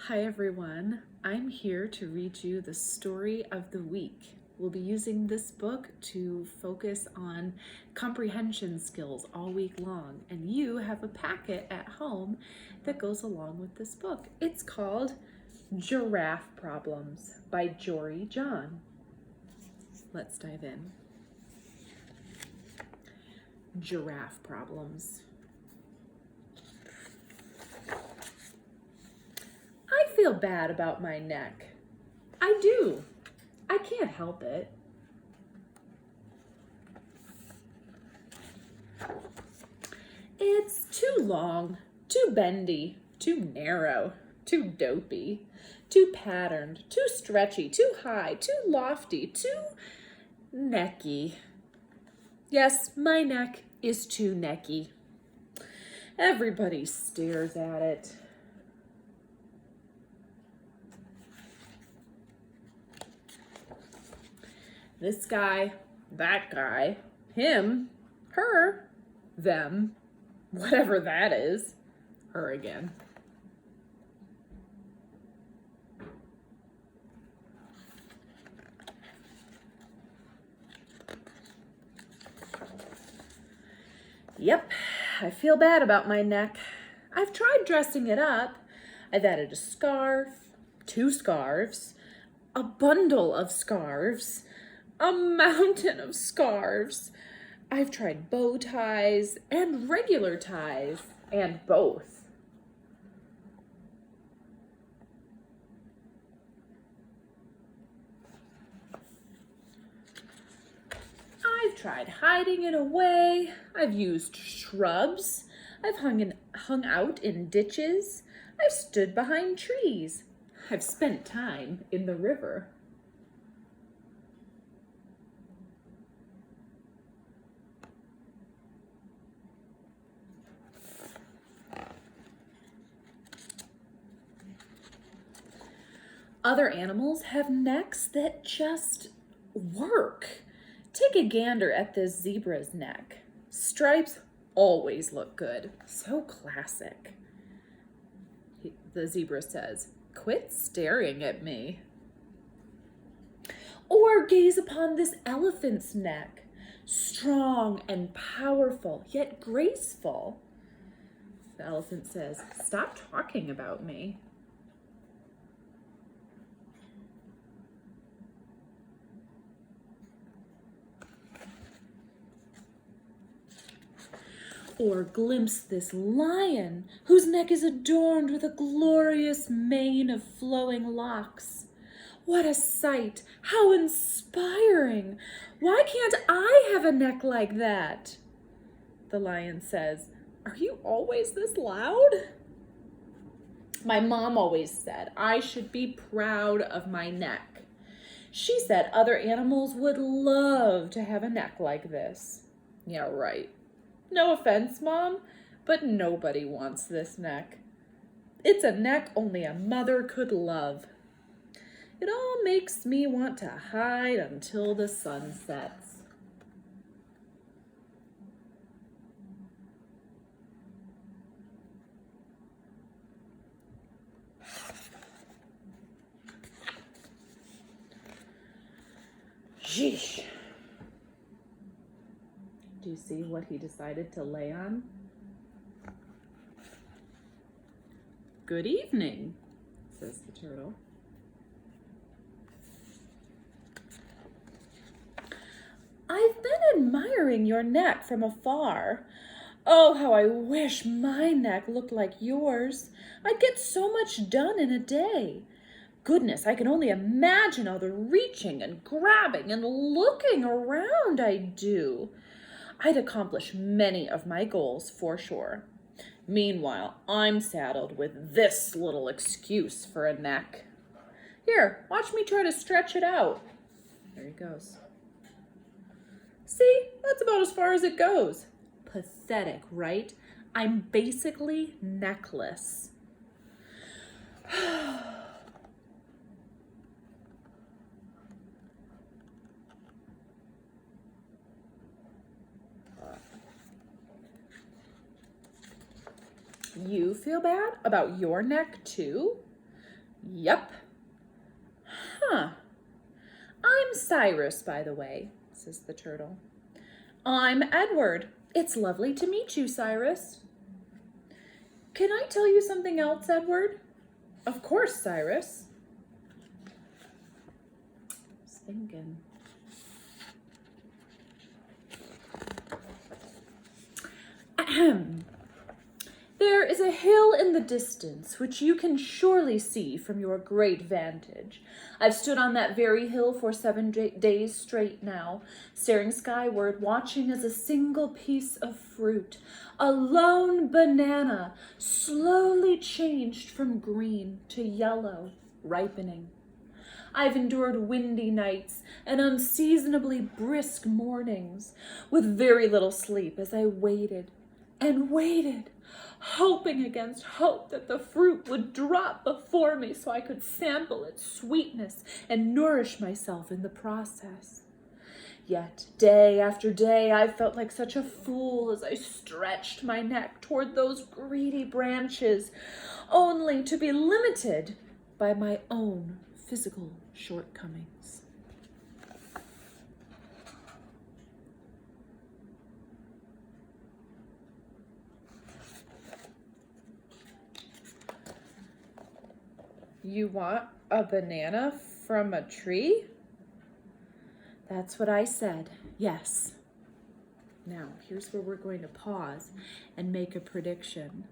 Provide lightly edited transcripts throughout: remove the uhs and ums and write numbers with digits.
Hi everyone, I'm here to read you the story of the week. We'll be using this book to focus on comprehension skills all week long, and you have a packet at home that goes along with this book. It's called Giraffe Problems by Jory John. Let's dive in. Giraffe Problems. I feel bad about my neck. I do. I can't help it. It's too long, too bendy, too narrow, too dopey, too patterned, too stretchy, too high, too lofty, too necky. Yes, my neck is too necky. Everybody stares at it. This guy, that guy, him, her, them, whatever that is, her again. Yep, I feel bad about my neck. I've tried dressing it up. I've added a scarf, 2 scarves, a bundle of scarves, a mountain of scarves. I've tried bow ties and regular ties and both. I've tried hiding it away. I've used shrubs. I've hung out in ditches. I've stood behind trees. I've spent time in the river. Other animals have necks that just work. Take a gander at this zebra's neck. Stripes always look good. So classic. The zebra says, "Quit staring at me." Or gaze upon this elephant's neck. Strong and powerful, yet graceful. The elephant says, "Stop talking about me." Or glimpse this lion whose neck is adorned with a glorious mane of flowing locks. What a sight! How inspiring! Why can't I have a neck like that? The lion says, "Are you always this loud?" My mom always said I should be proud of my neck. She said other animals would love to have a neck like this. Yeah, right. No offense, Mom, but nobody wants this neck. It's a neck only a mother could love. It all makes me want to hide until the sun sets. Sheesh. Do you see what he decided to lay on? "Good evening," says the turtle. "I've been admiring your neck from afar. Oh, how I wish my neck looked like yours. I'd get so much done in a day. Goodness, I can only imagine all the reaching and grabbing and looking around I do. I'd accomplish many of my goals for sure. Meanwhile, I'm saddled with this little excuse for a neck. Here, watch me try to stretch it out." There he goes. See, that's about as far as it goes. Pathetic, right? I'm basically neckless. You feel bad about your neck too? Yep. Huh. I'm Cyrus, by the way, says the turtle. I'm Edward. It's lovely to meet you, Cyrus. Can I tell you something else, Edward? Of course, Cyrus. I was thinking. Ahem. There is a hill in the distance which you can surely see from your great vantage. I've stood on that very hill for 7 days straight now, staring skyward, watching as a single piece of fruit, a lone banana, slowly changed from green to yellow, ripening. I've endured windy nights and unseasonably brisk mornings, with very little sleep as I waited and waited, hoping against hope that the fruit would drop before me so I could sample its sweetness and nourish myself in the process. Yet, day after day, I felt like such a fool as I stretched my neck toward those greedy branches, only to be limited by my own physical shortcomings. You want a banana from a tree? That's what I said, yes. Now, here's where we're going to pause and make a prediction.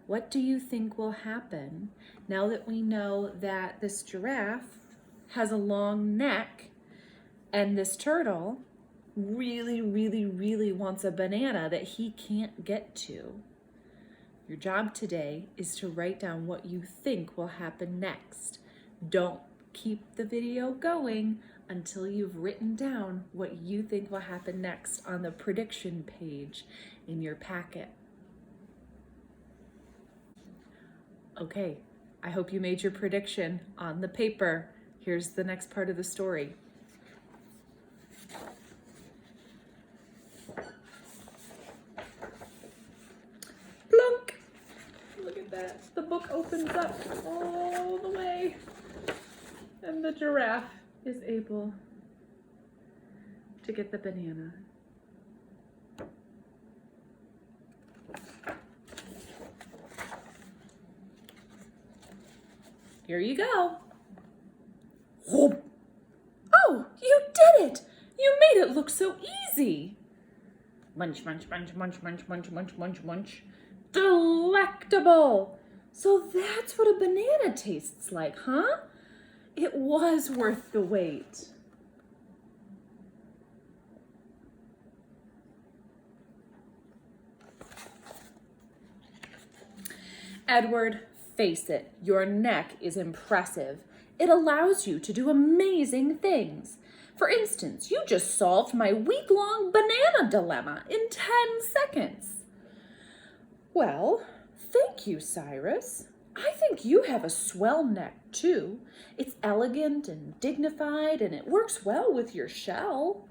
What do you think will happen now that we know that this giraffe has a long neck and this turtle really, really, really wants a banana that he can't get to? Your job today is to write down what you think will happen next. Don't keep the video going until you've written down what you think will happen next on the prediction page in your packet. Okay, I hope you made your prediction on the paper. Here's the next part of the story. Plunk! Look at that. The book opens up all the way. And the giraffe is able to get the banana. Here you go. Oh, you did it! You made it look so easy. Munch, munch, munch, munch, munch, munch, munch, munch, munch. Delectable! So that's what a banana tastes like, huh? It was worth the wait. Edward, face it, your neck is impressive. It allows you to do amazing things. For instance, you just solved my week-long banana dilemma in 10 seconds. Well, thank you, Cyrus. I think you have a swell neck, too. It's elegant and dignified, and it works well with your shell.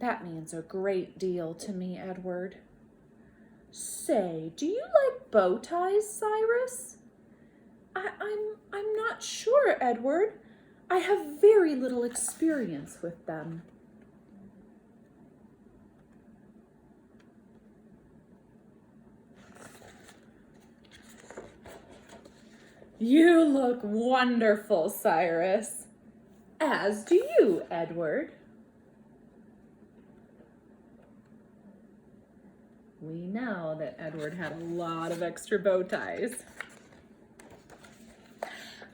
That means a great deal to me, Edward. Say, do you like bow ties, Cyrus? I'm not sure, Edward. I have very little experience with them. You look wonderful, Cyrus. As do you, Edward. We know that Edward had a lot of extra bow ties.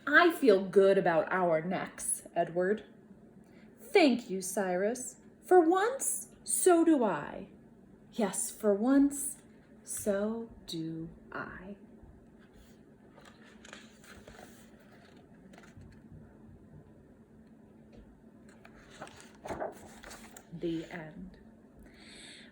I feel good about our necks, Edward. Thank you, Cyrus. For once, so do I. Yes, for once, so do I. The end.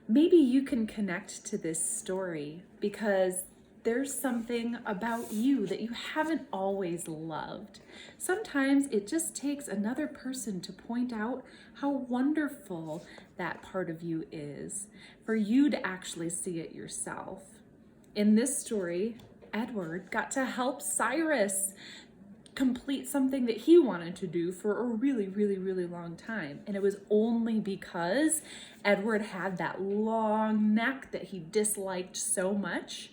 Maybe you can connect to this story because there's something about you that you haven't always loved. Sometimes it just takes another person to point out how wonderful that part of you is, for you to actually see it yourself. In this story, Edward got to help Cyrus complete something that he wanted to do for a really, really, really long time. And it was only because Edward had that long neck that he disliked so much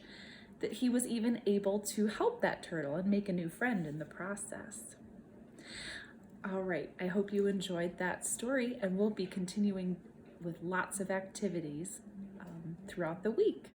that he was even able to help that turtle and make a new friend in the process. All right, I hope you enjoyed that story, and we'll be continuing with lots of activities throughout the week.